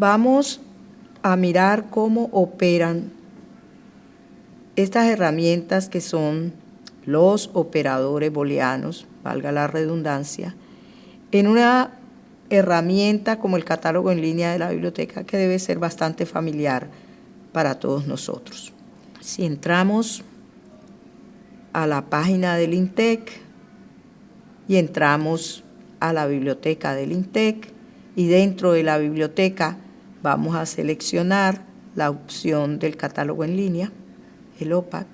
Vamos a mirar cómo operan estas herramientas que son los operadores booleanos, valga la redundancia, en una herramienta como el catálogo en línea de la biblioteca, que debe ser bastante familiar para todos nosotros. Si entramos a la página del INTEC y entramos a la biblioteca del INTEC, y dentro de la biblioteca vamos a seleccionar la opción del catálogo en línea, el OPAC.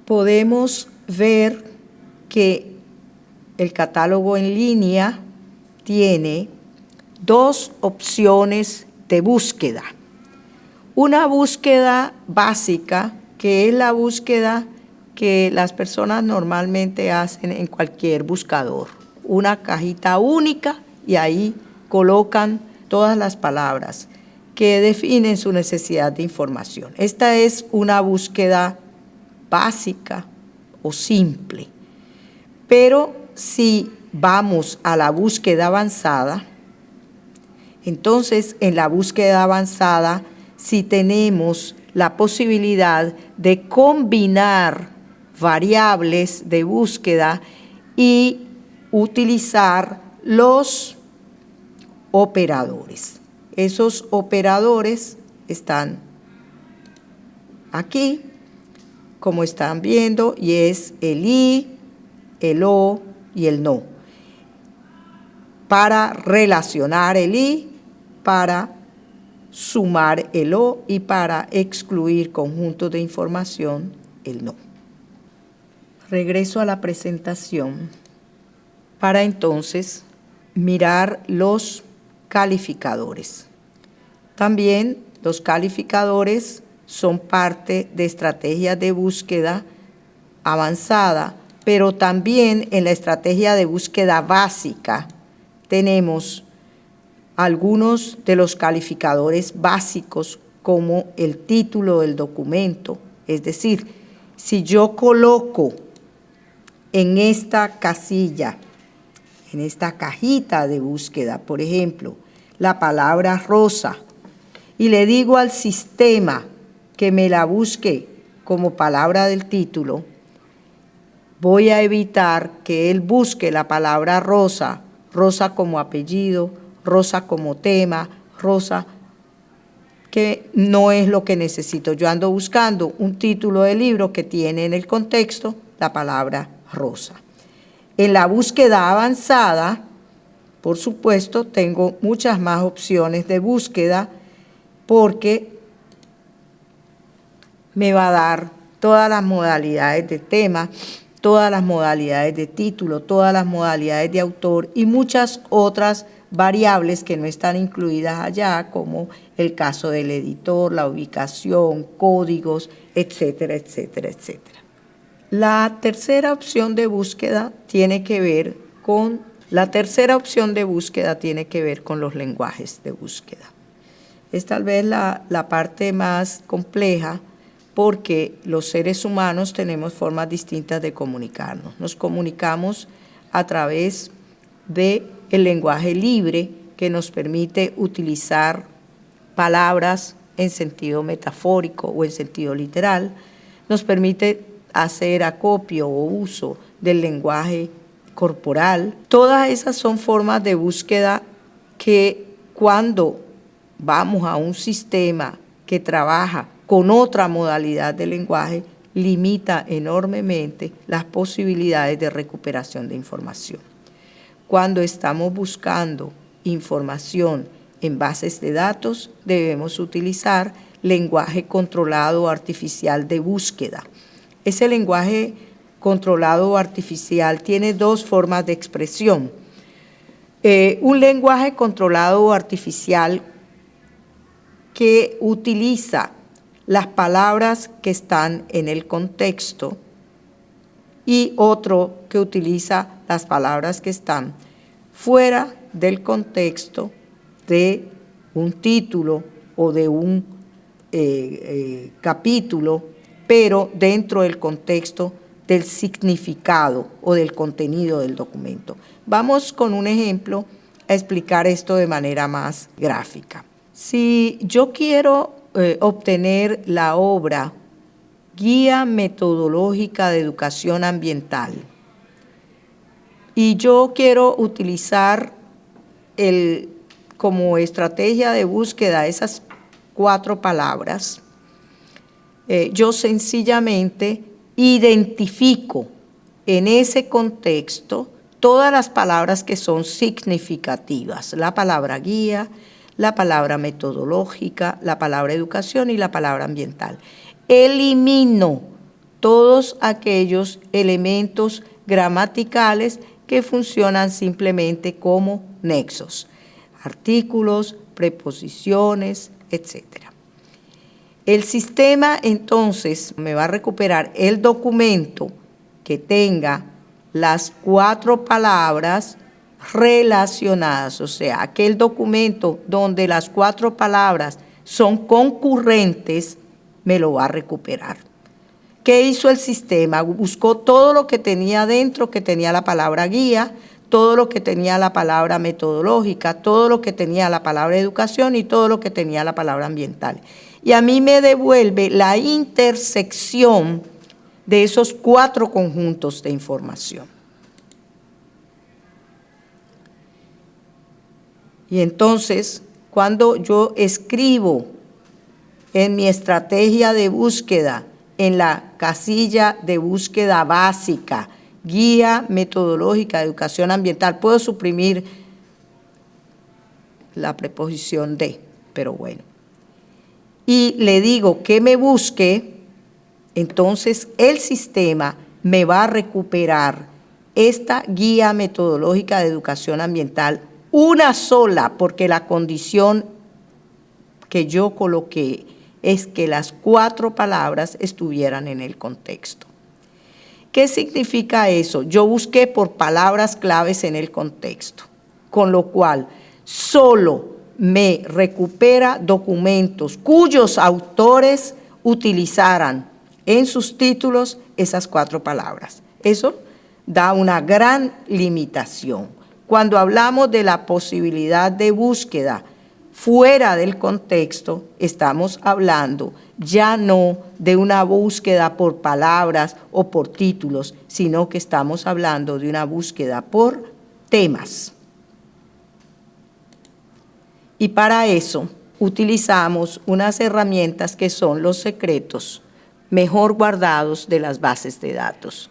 Podemos ver que el catálogo en línea tiene dos opciones de búsqueda. Una búsqueda básica, que es la búsqueda que las personas normalmente hacen en cualquier buscador. Una cajita única y ahí colocan todas las palabras que definen su necesidad de información. Esta es una búsqueda básica o simple. Pero si vamos a la búsqueda avanzada, entonces en la búsqueda avanzada sí tenemos la posibilidad de combinar variables de búsqueda y utilizar los operadores. Esos operadores están aquí, como están viendo, y es el y, el o y el no. Para relacionar el y, para sumar el o y para excluir conjuntos de información, el no. Regreso a la presentación para entonces mirar los calificadores. También los calificadores son parte de estrategias de búsqueda avanzada, pero también en la estrategia de búsqueda básica tenemos algunos de los calificadores básicos, como el título del documento. Es decir, si yo coloco en esta casilla, en esta cajita de búsqueda, por ejemplo, la palabra rosa, y le digo al sistema que me la busque como palabra del título, voy a evitar que él busque la palabra rosa, rosa como apellido, rosa como tema, rosa, que no es lo que necesito. Yo ando buscando un título de libro que tiene en el contexto la palabra rosa. En la búsqueda avanzada, por supuesto, tengo muchas más opciones de búsqueda porque me va a dar todas las modalidades de tema, todas las modalidades de título, todas las modalidades de autor y muchas otras variables que no están incluidas allá, como el caso del editor, la ubicación, códigos, etcétera, etcétera, etcétera. La tercera opción de búsqueda tiene que ver con los lenguajes de búsqueda. Es tal vez la parte más compleja, porque los seres humanos tenemos formas distintas de comunicarnos. Nos comunicamos a través del lenguaje libre, que nos permite utilizar palabras en sentido metafórico o en sentido literal. Nos permite hacer acopio o uso del lenguaje corporal. Todas esas son formas de búsqueda que, cuando vamos a un sistema que trabaja con otra modalidad de lenguaje, limita enormemente las posibilidades de recuperación de información. Cuando estamos buscando información en bases de datos, debemos utilizar lenguaje controlado artificial de búsqueda. Ese lenguaje controlado artificial tiene dos formas de expresión. Un lenguaje controlado artificial que utiliza las palabras que están en el contexto y otro que utiliza las palabras que están fuera del contexto de un título o de un capítulo, pero dentro del contexto del significado o del contenido del documento. Vamos con un ejemplo a explicar esto de manera más gráfica. Si yo quiero obtener la obra Guía Metodológica de Educación Ambiental y yo quiero utilizar como estrategia de búsqueda esas 4 palabras, yo sencillamente identifico en ese contexto todas las palabras que son significativas, la palabra guía, la palabra metodológica, la palabra educación y la palabra ambiental. Elimino todos aquellos elementos gramaticales que funcionan simplemente como nexos, artículos, preposiciones, etc. El sistema entonces me va a recuperar el documento que tenga las 4 palabras relacionadas, o sea, aquel documento donde las 4 palabras son concurrentes, me lo va a recuperar. ¿Qué hizo el sistema? Buscó todo lo que tenía dentro, que tenía la palabra guía, todo lo que tenía la palabra metodológica, todo lo que tenía la palabra educación y todo lo que tenía la palabra ambiental. Y a mí me devuelve la intersección de esos 4 conjuntos de información. Y entonces, cuando yo escribo en mi estrategia de búsqueda, en la casilla de búsqueda básica, Guía Metodológica de Educación Ambiental, puedo suprimir la preposición de, pero bueno. Y le digo que me busque, entonces el sistema me va a recuperar esta Guía Metodológica de Educación Ambiental, una sola, porque la condición que yo coloqué es que las 4 palabras estuvieran en el contexto. ¿Qué significa eso? Yo busqué por palabras claves en el contexto, con lo cual solo me recupera documentos cuyos autores utilizaran en sus títulos esas 4 palabras. Eso da una gran limitación. Cuando hablamos de la posibilidad de búsqueda fuera del contexto, estamos hablando ya no de una búsqueda por palabras o por títulos, sino que estamos hablando de una búsqueda por temas. Y para eso utilizamos unas herramientas que son los secretos mejor guardados de las bases de datos,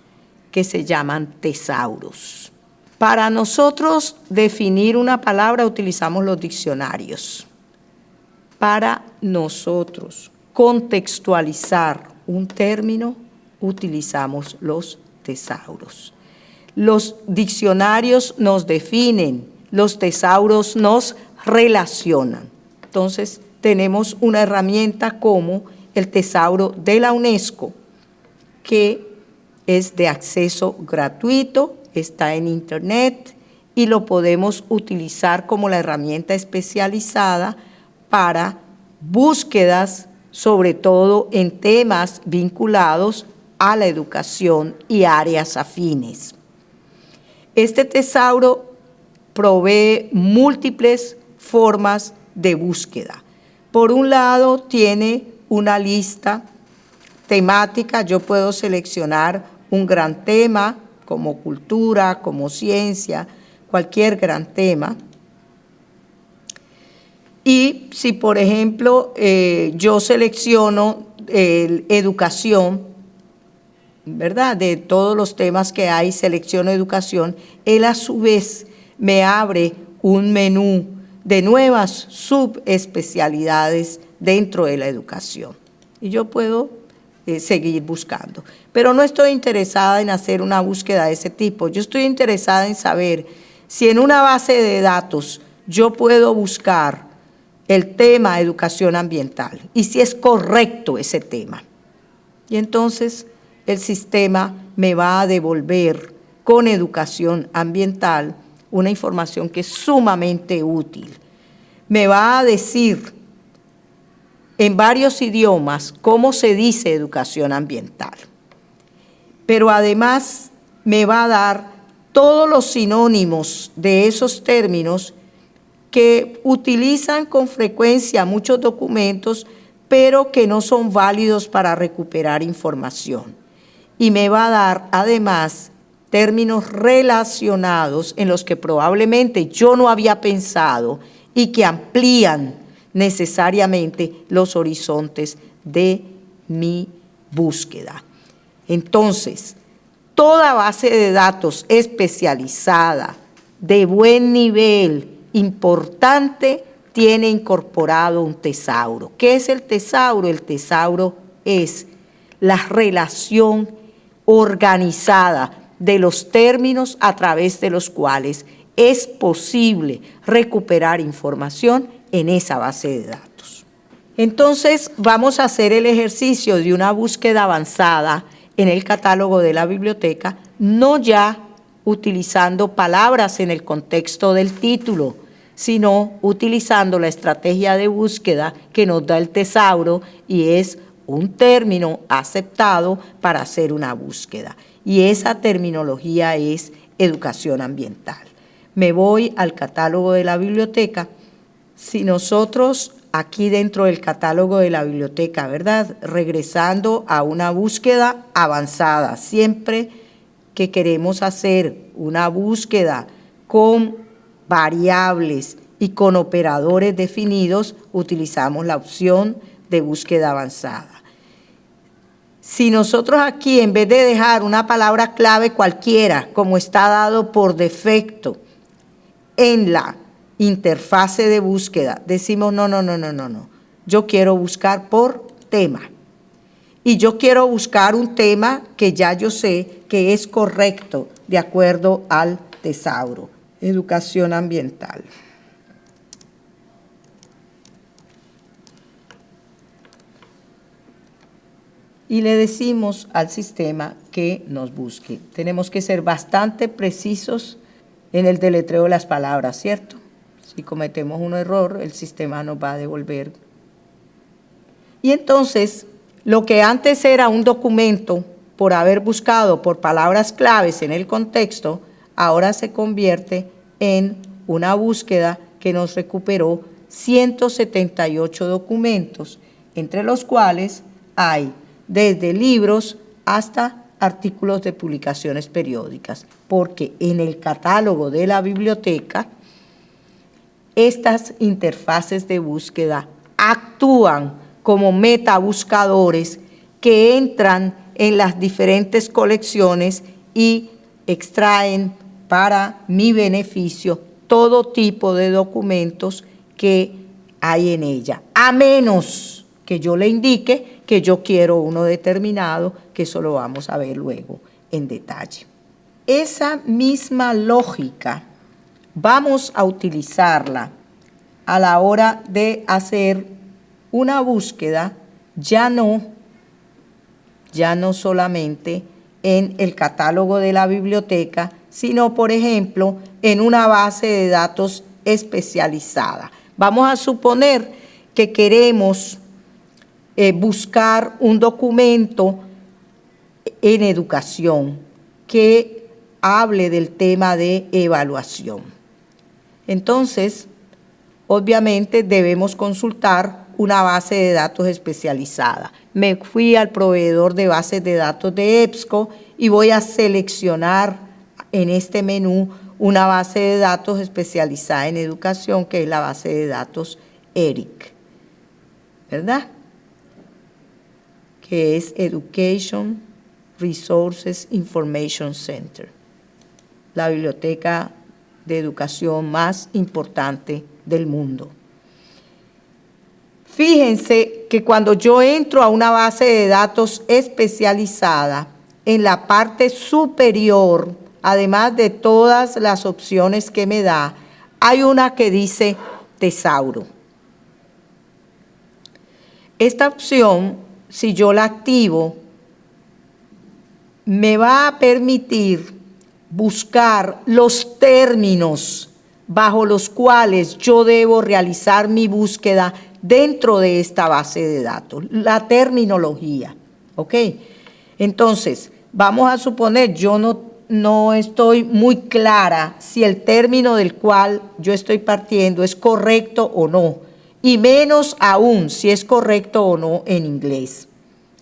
que se llaman tesauros. Para nosotros definir una palabra utilizamos los diccionarios. Para nosotros contextualizar un término utilizamos los tesauros. Los diccionarios nos definen, los tesauros nos relacionan. Entonces tenemos una herramienta como el tesauro de la UNESCO, que es de acceso gratuito, está en internet y lo podemos utilizar como la herramienta especializada para búsquedas, sobre todo en temas vinculados a la educación y áreas afines. Este tesauro provee múltiples formas de búsqueda. Por un lado, tiene una lista temática, yo puedo seleccionar un gran tema, como cultura, como ciencia, cualquier gran tema. Y si, por ejemplo, yo selecciono educación, ¿verdad? De todos los temas que hay, selecciono educación, él a su vez me abre un menú de nuevas subespecialidades dentro de la educación. Y yo puedo seguir buscando. Pero no estoy interesada en hacer una búsqueda de ese tipo. Yo estoy interesada en saber si en una base de datos yo puedo buscar el tema educación ambiental y si es correcto ese tema. Y entonces el sistema me va a devolver con educación ambiental una información que es sumamente útil. Me va a decir en varios idiomas cómo se dice educación ambiental. Pero además me va a dar todos los sinónimos de esos términos que utilizan con frecuencia muchos documentos, pero que no son válidos para recuperar información. Y me va a dar, además, términos relacionados en los que probablemente yo no había pensado y que amplían necesariamente los horizontes de mi búsqueda. Entonces, toda base de datos especializada, de buen nivel, importante, tiene incorporado un tesauro. ¿Qué es el tesauro? El tesauro es la relación organizada de los términos a través de los cuales es posible recuperar información en esa base de datos. Entonces, vamos a hacer el ejercicio de una búsqueda avanzada en el catálogo de la biblioteca, no ya utilizando palabras en el contexto del título, sino utilizando la estrategia de búsqueda que nos da el tesauro y es un término aceptado para hacer una búsqueda. Y esa terminología es educación ambiental. Me voy al catálogo de la biblioteca. Si nosotros aquí dentro del catálogo de la biblioteca, ¿verdad? Regresando a una búsqueda avanzada, siempre que queremos hacer una búsqueda con variables y con operadores definidos, utilizamos la opción de búsqueda avanzada. Si nosotros aquí, en vez de dejar una palabra clave cualquiera, como está dado por defecto en la interfase de búsqueda, decimos no. Yo quiero buscar por tema. Y yo quiero buscar un tema que ya yo sé que es correcto de acuerdo al tesauro. Educación ambiental. Y le decimos al sistema que nos busque. Tenemos que ser bastante precisos en el deletreo de las palabras, ¿cierto? Si cometemos un error, el sistema nos va a devolver. Y entonces, lo que antes era un documento por haber buscado por palabras claves en el contexto, ahora se convierte en una búsqueda que nos recuperó 178 documentos, entre los cuales hay desde libros hasta artículos de publicaciones periódicas, porque en el catálogo de la biblioteca, estas interfaces de búsqueda actúan como metabuscadores que entran en las diferentes colecciones y extraen para mi beneficio todo tipo de documentos que hay en ella, a menos que yo le indique que yo quiero uno determinado, que eso lo vamos a ver luego en detalle. Esa misma lógica vamos a utilizarla a la hora de hacer una búsqueda, ya no solamente en el catálogo de la biblioteca, sino, por ejemplo, en una base de datos especializada. Vamos a suponer que queremos buscar un documento en educación que hable del tema de evaluación. Entonces, obviamente debemos consultar una base de datos especializada. Me fui al proveedor de bases de datos de EBSCO y voy a seleccionar en este menú una base de datos especializada en educación, que es la base de datos ERIC, ¿verdad? Que es Education Resources Information Center, la biblioteca de educación más importante del mundo. Fíjense que cuando yo entro a una base de datos especializada, en la parte superior, además de todas las opciones que me da, hay una que dice tesauro. Esta opción, si yo la activo, me va a permitir buscar los términos bajo los cuales yo debo realizar mi búsqueda dentro de esta base de datos, la terminología, ¿ok? Entonces, vamos a suponer, yo no no estoy muy clara si el término del cual yo estoy partiendo es correcto o no, y menos aún si es correcto o no en inglés.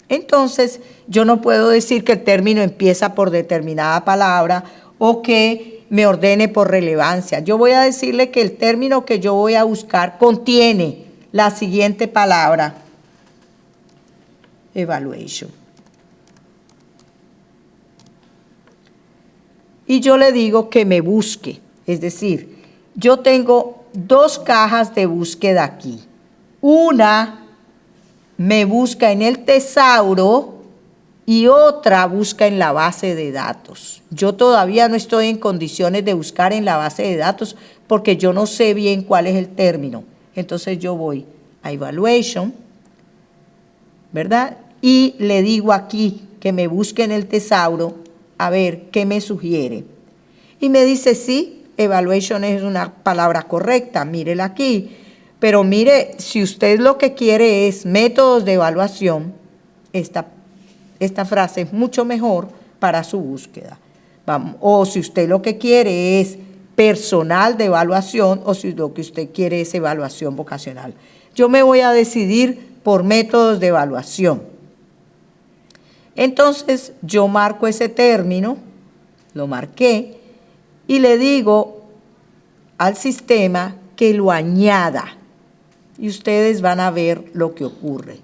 Entonces, yo no puedo decir que el término empieza por determinada palabra o que me ordene por relevancia. Yo voy a decirle que el término que yo voy a buscar contiene la siguiente palabra: evaluation. Y yo le digo que me busque, es decir, yo tengo dos cajas de búsqueda aquí. Una me busca en el tesauro y otra busca en la base de datos. Yo todavía no estoy en condiciones de buscar en la base de datos porque yo no sé bien cuál es el término. Entonces yo voy a evaluation, ¿verdad? Y le digo aquí que me busque en el tesauro a ver qué me sugiere. Y me dice, sí, evaluation es una palabra correcta, mírela aquí. Pero mire, si usted lo que quiere es métodos de evaluación, esta frase es mucho mejor para su búsqueda. O si usted lo que quiere es personal de evaluación, o si lo que usted quiere es evaluación vocacional. Yo me voy a decidir por métodos de evaluación. Entonces, yo marco ese término, lo marqué, y le digo al sistema que lo añada. Y ustedes van a ver lo que ocurre.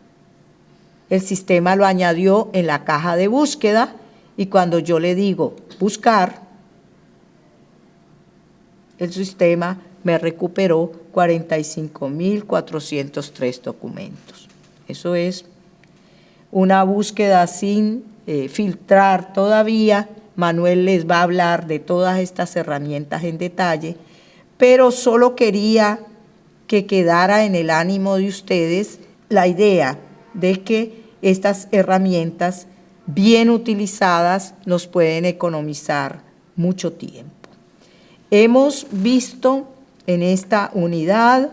El sistema lo añadió en la caja de búsqueda y cuando yo le digo buscar, el sistema me recuperó 45.403 documentos. Eso es una búsqueda sin filtrar todavía. Manuel les va a hablar de todas estas herramientas en detalle, pero solo quería que quedara en el ánimo de ustedes la idea de que estas herramientas bien utilizadas nos pueden economizar mucho tiempo. Hemos visto en esta unidad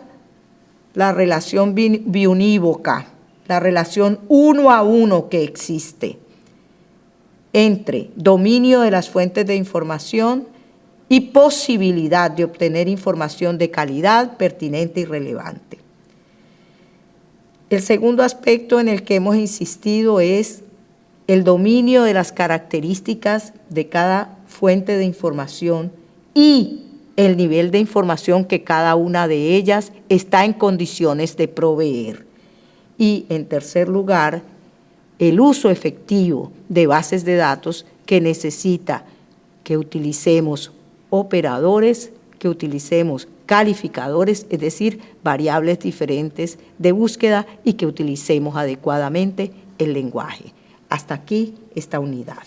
la relación biunívoca, la relación uno a uno que existe entre dominio de las fuentes de información y posibilidad de obtener información de calidad, pertinente y relevante. El segundo aspecto en el que hemos insistido es el dominio de las características de cada fuente de información y el nivel de información que cada una de ellas está en condiciones de proveer. Y en tercer lugar, el uso efectivo de bases de datos que necesita que utilicemos operadores, que utilicemos calificadores, es decir, variables diferentes de búsqueda y que utilicemos adecuadamente el lenguaje. Hasta aquí esta unidad.